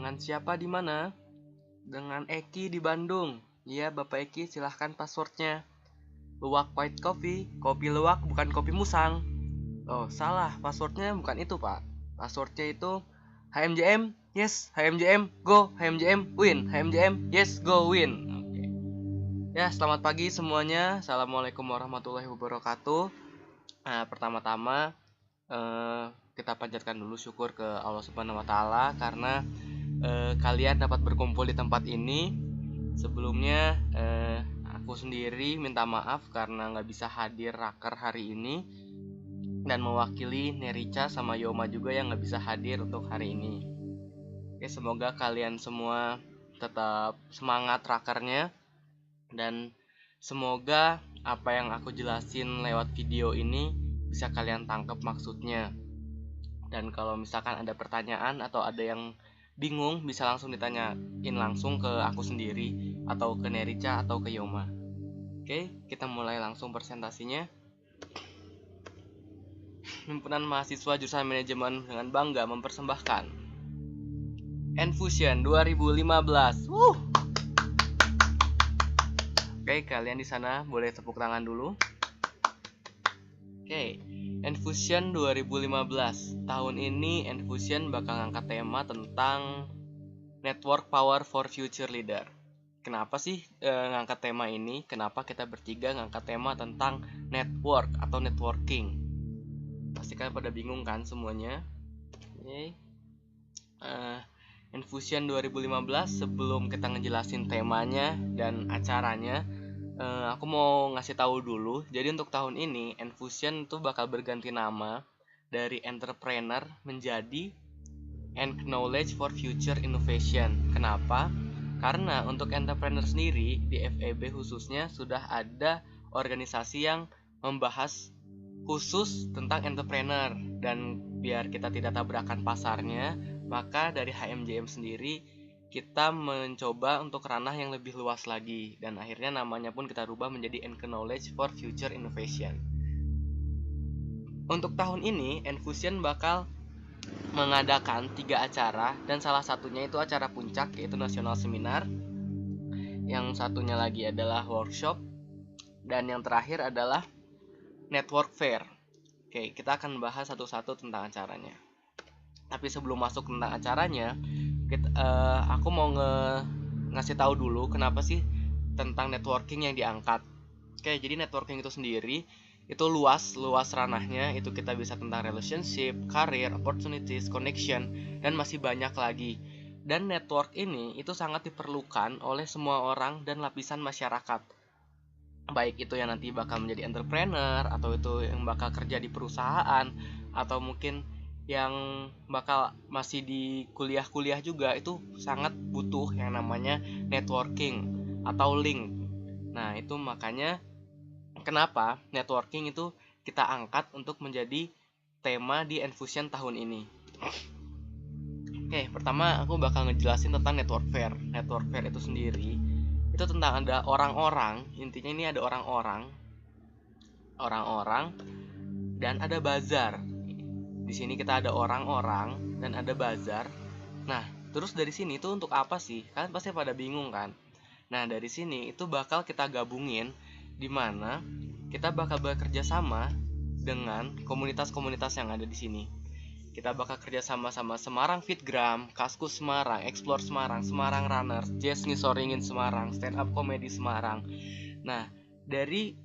Dengan siapa di mana? Dengan Eki di Bandung. Iya, Bapak Eki, silahkan passwordnya. Luwak white coffee, kopi luwak bukan kopi musang. Oh, salah, passwordnya bukan itu, Pak. Passwordnya itu HMJM, yes, HMJM, go, HMJM, win, HMJM, yes, go, win. Oke. Ya, selamat pagi semuanya. Assalamualaikum warahmatullahi wabarakatuh. Nah, pertama-tama kita panjatkan dulu syukur ke Allah Subhanahu wa Ta'ala karena kalian dapat berkumpul di tempat ini. Sebelumnya aku sendiri minta maaf karena nggak bisa hadir raker hari ini, dan mewakili Nerica sama Yoma juga yang nggak bisa hadir untuk hari ini. Oke, semoga kalian semua tetap semangat rakernya, dan semoga apa yang aku jelasin lewat video ini bisa kalian tangkap maksudnya. Dan kalau misalkan ada pertanyaan atau ada yang bingung, bisa langsung ditanyain langsung ke aku sendiri atau ke Nerica atau ke Yoma. Oke, kita mulai langsung presentasinya. Himpunan Mahasiswa Jurusan Manajemen dengan bangga mempersembahkan Enfusion 2015. Oke, kalian di sana boleh tepuk tangan dulu. Oke, Enfusion 2015. Tahun ini Enfusion bakal ngangkat tema tentang Network Power for Future Leader. Kenapa sih ngangkat tema ini? Kenapa kita bertiga ngangkat tema tentang network atau networking? Pasti kalian pada bingung kan semuanya? Oke. Enfusion 2015, sebelum kita ngejelasin temanya dan acaranya, aku mau ngasih tahu dulu. Jadi untuk tahun ini Enfusion itu bakal berganti nama dari Entrepreneur menjadi Knowledge for Future Innovation. Kenapa? Karena untuk entrepreneur sendiri di FEB khususnya sudah ada organisasi yang membahas khusus tentang entrepreneur, dan biar kita tidak tabrakan pasarnya, maka dari HMJM sendiri kita mencoba untuk ranah yang lebih luas lagi, dan akhirnya namanya pun kita rubah menjadi Knowledge for Future Innovation. Untuk tahun ini Enfusion bakal mengadakan 3 acara, dan salah satunya itu acara puncak yaitu National Seminar, yang satunya lagi adalah workshop, dan yang terakhir adalah Network Fair. Oke, kita akan bahas satu-satu tentang acaranya. Tapi sebelum masuk tentang acaranya, aku mau ngasih tahu dulu kenapa sih tentang networking yang diangkat. Oke, jadi networking itu sendiri itu luas ranahnya. Itu kita bisa tentang relationship, career, opportunities, connection, dan masih banyak lagi. Dan network ini itu sangat diperlukan oleh semua orang dan lapisan masyarakat, baik itu yang nanti bakal menjadi entrepreneur, atau itu yang bakal kerja di perusahaan, atau mungkin yang bakal masih di kuliah juga, itu sangat butuh yang namanya networking atau link. Nah, itu makanya kenapa networking itu kita angkat untuk menjadi tema di Enfusion tahun ini. Oke, pertama aku bakal ngejelasin tentang network fair. Network fair itu sendiri itu tentang ada orang-orang, intinya ini ada orang-orang dan ada bazar. Di sini kita ada orang-orang dan ada bazar. Nah, terus dari sini itu untuk apa sih? Kalian pasti pada bingung kan? Nah, dari sini itu bakal kita gabungin, di mana kita bakal bekerja sama dengan komunitas-komunitas yang ada di sini. Kita bakal kerja sama Semarang Fitgram, Kaskus Semarang, Explore Semarang, Semarang Runners, Jazz Ngisoringin Semarang, Stand Up Comedy Semarang. Nah, dari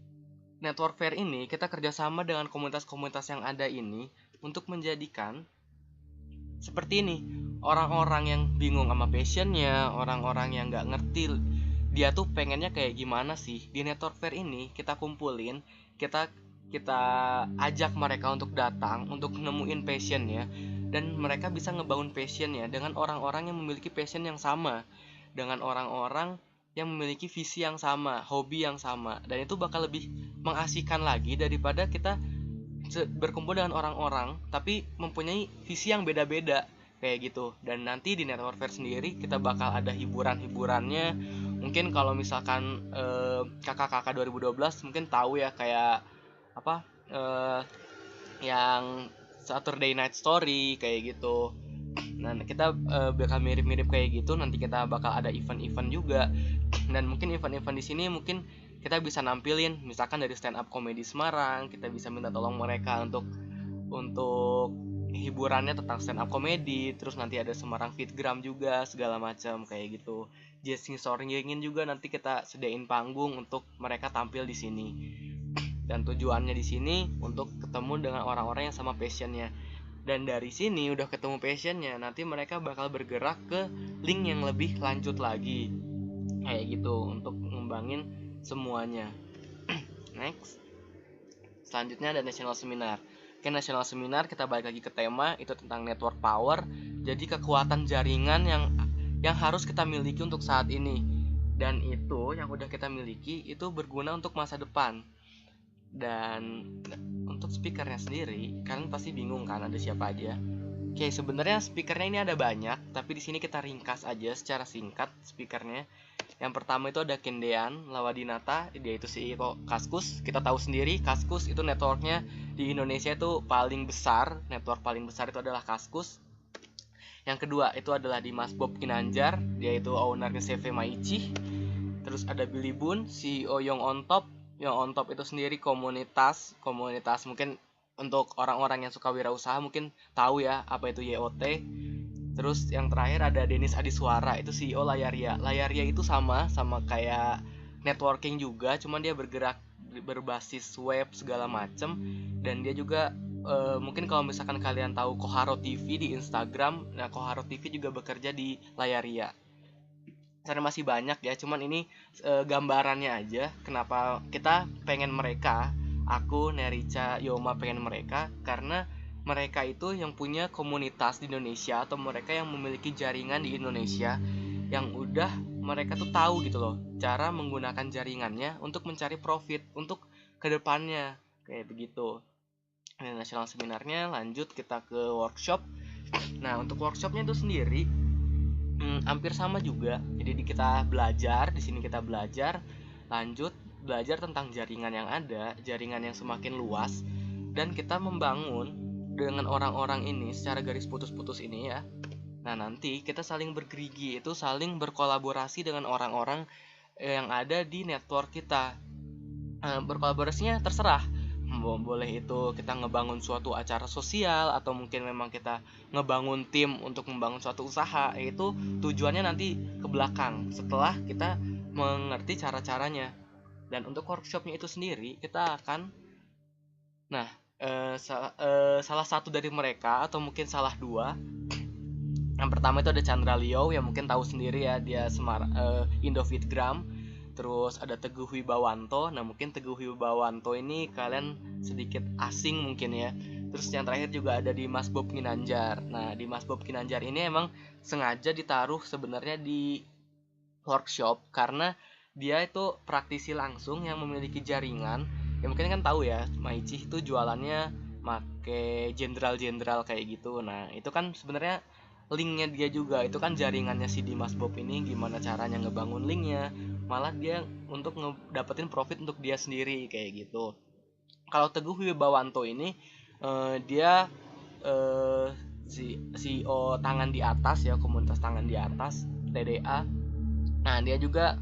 network fair ini kita kerjasama dengan komunitas-komunitas yang ada ini untuk menjadikan seperti ini, orang-orang yang bingung sama passionnya, orang-orang yang nggak ngerti dia tuh pengennya kayak gimana sih. Di network fair ini kita kumpulin, kita ajak mereka untuk datang, untuk nemuin passionnya, dan mereka bisa ngebangun passionnya dengan orang-orang yang memiliki passion yang sama, dengan orang-orang yang memiliki visi yang sama, hobi yang sama, dan itu bakal lebih mengasihkan lagi daripada kita berkumpul dengan orang-orang tapi mempunyai visi yang beda-beda kayak gitu. Dan nanti di network fair sendiri kita bakal ada hiburan-hiburannya. Mungkin kalau misalkan kakak-kakak 2012 mungkin tahu ya, kayak apa yang Saturday Night Story kayak gitu. Nah, kita bakal mirip-mirip kayak gitu. Nanti kita bakal ada event-event juga. Dan mungkin event-event di sini mungkin kita bisa nampilin misalkan dari stand up comedy Semarang, kita bisa minta tolong mereka untuk hiburannya tentang stand up comedy. Terus nanti ada Semarang Fitgram juga segala macam kayak gitu. Jessing Soringin juga nanti kita sediain panggung untuk mereka tampil di sini. Dan tujuannya di sini untuk ketemu dengan orang-orang yang sama passionnya. Dan dari sini udah ketemu passionnya, nanti mereka bakal bergerak ke link yang lebih lanjut lagi kayak gitu untuk ngembangin semuanya. Next, selanjutnya ada national seminar. Oke, national seminar kita balik lagi ke tema itu tentang network power. Jadi kekuatan jaringan yang harus kita miliki untuk saat ini, dan itu yang udah kita miliki itu berguna untuk masa depan. Dan untuk speakernya sendiri, kalian pasti bingung kan ada siapa aja. Oke, sebenarnya speakernya ini ada banyak, tapi di sini kita ringkas aja secara singkat speakernya. Yang pertama itu ada Kendean Lawadinata, dia itu CEO Kaskus. Kita tahu sendiri Kaskus itu networknya di Indonesia itu paling besar, network paling besar itu adalah Kaskus. Yang kedua itu adalah Dimas Bob Kinanjar, dia itu ownernya CV Maichi. Terus ada Billy Boon, CEO Young on Top. Yang on top itu sendiri komunitas mungkin untuk orang-orang yang suka wirausaha mungkin tahu ya apa itu YOT. Terus yang terakhir ada Denis Adiswara, itu CEO Layaria. Layaria itu sama kayak networking juga, cuman dia bergerak berbasis web segala macem. Dan dia juga mungkin kalau misalkan kalian tahu Koharo TV di Instagram, nah Koharo TV juga bekerja di Layaria. Karena masih banyak ya, cuman ini gambarannya aja kenapa kita pengen mereka, aku, Nerica, Yoma pengen mereka, karena mereka itu yang punya komunitas di Indonesia atau mereka yang memiliki jaringan di Indonesia yang udah mereka tuh tahu gitu loh cara menggunakan jaringannya untuk mencari profit untuk kedepannya kayak begitu. Ini nasional seminarnya, lanjut kita ke workshop. Nah, untuk workshopnya itu sendiri hampir sama juga. Jadi kita belajar di sini, kita belajar tentang jaringan yang ada, jaringan yang semakin luas, dan kita membangun dengan orang-orang ini secara garis putus-putus ini ya. Nah, nanti kita saling bergerigi, itu saling berkolaborasi dengan orang-orang yang ada di network kita. Berkolaborasinya terserah, boleh itu kita ngebangun suatu acara sosial atau mungkin memang kita ngebangun tim untuk membangun suatu usaha. Itu tujuannya nanti ke belakang setelah kita mengerti cara-caranya. Dan untuk workshopnya itu sendiri kita akan salah satu dari mereka atau mungkin salah dua. Yang pertama itu ada Chandra Leo yang mungkin tahu sendiri ya, dia Indofitgram. Terus ada Teguh Wibawanto. Nah, mungkin Teguh Wibawanto ini kalian sedikit asing mungkin ya. Terus yang terakhir juga ada Dimas Bob Kinanjar. Nah, Dimas Bob Kinanjar ini emang sengaja ditaruh sebenarnya di workshop karena dia itu praktisi langsung yang memiliki jaringan. Ya mungkin kan tahu ya, Maichi itu jualannya make jenderal-jenderal kayak gitu. Nah, itu kan sebenarnya linknya dia juga, itu kan jaringannya si Dimas Bob ini, gimana caranya ngebangun linknya, malah dia untuk ngedapetin profit untuk dia sendiri kayak gitu. Kalau Teguh Wibawanto ini dia CEO Tangan di Atas ya, komunitas Tangan di Atas TDA. Nah, dia juga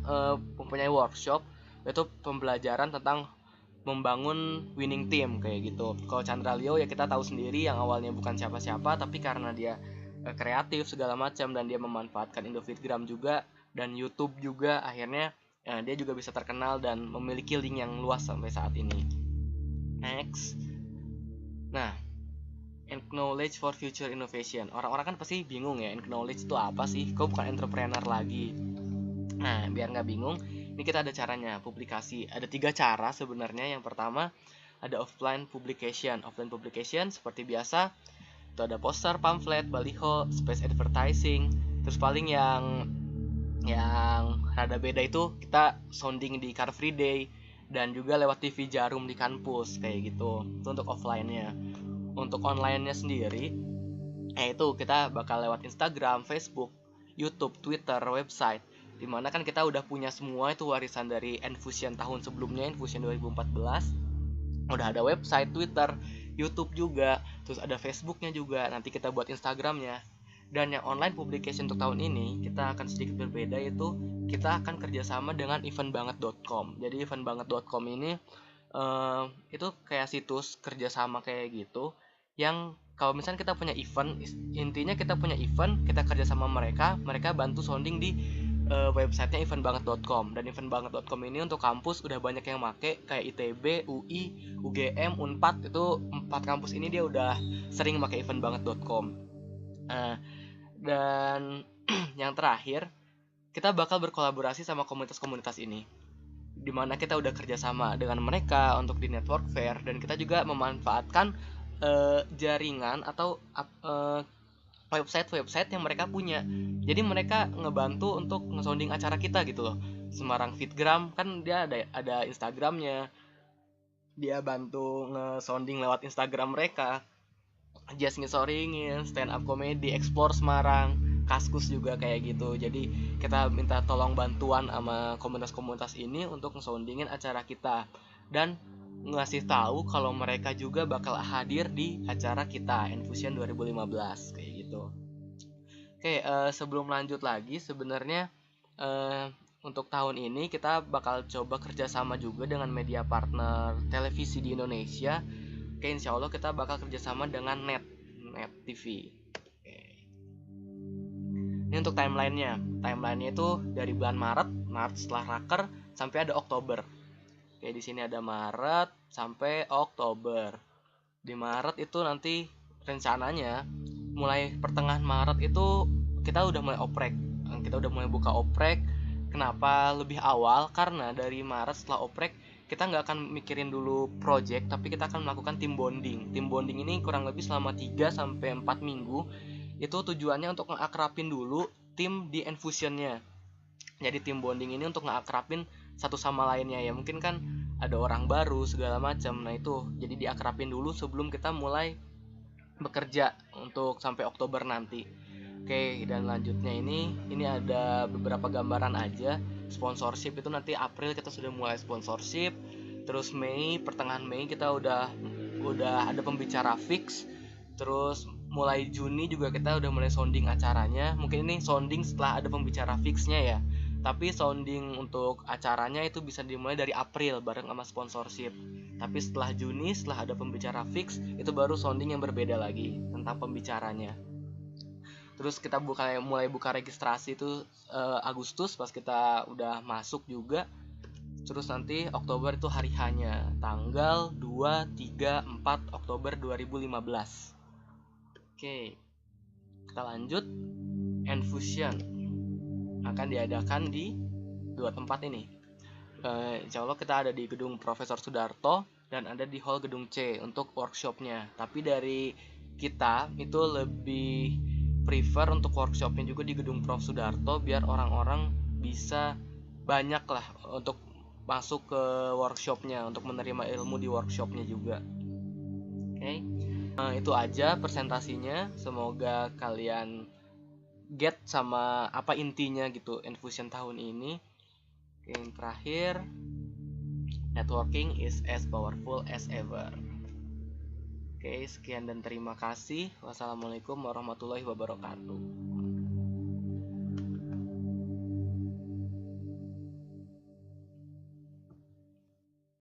mempunyai workshop yaitu pembelajaran tentang membangun winning team kayak gitu. Kalau Chandra Leo ya kita tahu sendiri yang awalnya bukan siapa-siapa, tapi karena dia kreatif segala macam dan dia memanfaatkan Indofitgram juga dan YouTube juga, akhirnya dia juga bisa terkenal dan memiliki link yang luas sampai saat ini. Next. Nah, Knowledge for Future Innovation. Orang-orang kan pasti bingung ya, knowledge itu apa sih? Kok bukan entrepreneur lagi? Nah, biar nggak bingung, ini kita ada caranya, publikasi. Ada 3 cara sebenarnya. Yang pertama ada offline publication. Offline publication seperti biasa itu ada poster, pamflet, baliho, space advertising. Terus paling yang rada beda itu kita sounding di Car Free Day dan juga lewat TV Jarum di kampus kayak gitu. Itu untuk offline-nya. Untuk online-nya sendiri itu kita bakal lewat Instagram, Facebook, YouTube, Twitter, website. Dimana kan kita udah punya semua itu warisan dari Enfusion tahun sebelumnya, Enfusion 2014. Udah ada website, Twitter, YouTube juga, terus ada Facebooknya juga. Nanti kita buat Instagramnya. Dan yang online publication untuk tahun ini kita akan sedikit berbeda, yaitu kita akan kerjasama dengan eventbanget.com. Jadi eventbanget.com ini itu kayak situs kerjasama kayak gitu, yang kalau misalnya kita punya event, intinya kita punya event, kita kerjasama mereka bantu sounding di websitenya eventbanget.com. Dan eventbanget.com ini untuk kampus udah banyak yang make, kayak ITB, UI, UGM, Unpad. Itu 4 kampus ini dia udah sering make eventbanget.com. Dan yang terakhir, kita bakal berkolaborasi sama komunitas-komunitas ini, dimana kita udah kerjasama dengan mereka untuk di network fair, dan kita juga memanfaatkan jaringan atau website yang mereka punya. Jadi mereka ngebantu untuk nge-sounding acara kita gitu loh. Semarang Fitgram kan dia ada Instagramnya, dia bantu nge-sounding lewat Instagram mereka. Just nge-soundingin stand up comedy, Explore Semarang, Kaskus juga kayak gitu. Jadi kita minta tolong bantuan sama komunitas-komunitas ini untuk nge-soundingin acara kita, dan ngasih tahu kalau mereka juga bakal hadir di acara kita Enfusion 2015 kayak gitu. Oke, sebelum lanjut lagi, sebenarnya untuk tahun ini kita bakal coba kerjasama juga dengan media partner televisi di Indonesia. Oke, insya Allah kita bakal kerjasama dengan Net TV. Oke. Ini untuk timelinenya itu dari bulan Maret setelah Raker sampai ada Oktober. Oke, di sini ada Maret sampai Oktober. Di Maret itu nanti rencananya mulai pertengahan Maret itu kita udah mulai oprek. Kita udah mulai buka oprek. Kenapa lebih awal? Karena dari Maret setelah oprek kita nggak akan mikirin dulu project, tapi kita akan melakukan tim bonding. Tim bonding ini kurang lebih selama 3-4 minggu. Itu tujuannya untuk ngeakrapin dulu tim di Enfusionnya. Jadi tim bonding ini untuk ngeakrapin satu sama lainnya ya, mungkin kan ada orang baru segala macam. Nah itu jadi diakrapin dulu sebelum kita mulai bekerja untuk sampai Oktober nanti. Oke, dan lanjutnya ini ada beberapa gambaran aja. Sponsorship itu nanti April kita sudah mulai sponsorship. Terus pertengahan Mei kita udah ada pembicara fix. Terus mulai Juni juga kita udah mulai sounding acaranya. Mungkin ini sounding setelah ada pembicara fixnya ya. Tapi sounding untuk acaranya itu bisa dimulai dari April bareng sama sponsorship. Tapi setelah Juni, setelah ada pembicara fix, itu baru sounding yang berbeda lagi tentang pembicaranya. Terus kita mulai buka registrasi itu Agustus pas kita udah masuk juga. Terus nanti Oktober itu hari H-nya, tanggal 2, 3, 4 Oktober 2015. Oke, kita lanjut. Enfusion akan diadakan di 2 tempat ini. Insya Allah kita ada di gedung Profesor Sudarto dan ada di hall gedung C untuk workshopnya. Tapi dari kita itu lebih prefer untuk workshopnya juga di gedung Prof Sudarto, biar orang-orang bisa banyak lah untuk masuk ke workshopnya, untuk menerima ilmu di workshopnya juga. Oke, itu aja presentasinya. Semoga kalian get sama apa intinya gitu Enfusion tahun ini. Yang terakhir, networking is as powerful as ever. Oke, sekian dan terima kasih. Wassalamualaikum warahmatullahi wabarakatuh.